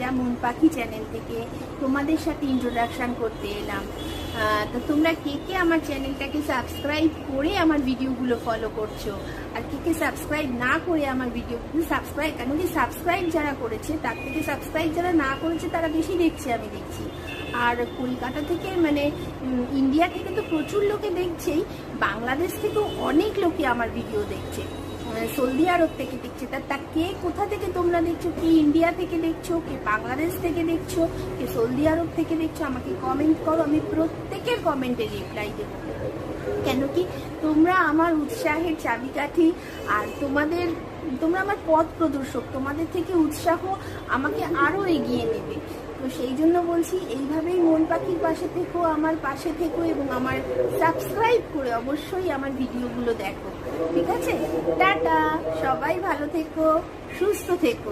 পাখিরা মন পাখি চ্যানেল থেকে তোমাদের সাথে ইন্ট্রোডাকশন করতে এলাম। তো তোমরা কে কে আমার চ্যানেলটাকে সাবস্ক্রাইব করে আমার ভিডিওগুলো ফলো করছো, আর কে কে সাবস্ক্রাইব না করে আমার ভিডিওগুলো সাবস্ক্রাইব, কেন কি সাবস্ক্রাইব যারা করেছে তার থেকে সাবস্ক্রাইব যারা না করেছে তারা বেশি দেখছে, আমি দেখছি। আর কলকাতা থেকে মানে ইন্ডিয়া থেকে তো প্রচুর লোকে দেখছেই, বাংলাদেশ থেকেও অনেক লোকে আমার ভিডিও দেখছে, সৌদি আরব থেকে দেখছে। তা কে কোথা থেকে তোমরা দেখছো, কে ইন্ডিয়া থেকে দেখছো, কে বাংলাদেশ থেকে দেখছো, কে সৌদি আরব থেকে দেখছো, আমাকে কমেন্ট করো, আমি প্রত্যেকের কমেন্টে রিপ্লাই দেবো। কেন কি তোমরা আমার উৎসাহের চাবিকাঠি, আর তোমরা আমার পথ প্রদর্শক, তোমাদের থেকে উৎসাহ আমাকে আরো এগিয়ে নেবে। তো সেই জন্য বলছি, এইভাবেই মন পাখির পাশে থেকো, আমার পাশে থেকো, এবং আমার সাবস্ক্রাইব করে অবশ্যই আমার ভিডিওগুলো দেখো, ঠিক আছে? টাটা, সবাই ভালো থেকো, সুস্থ থেকো।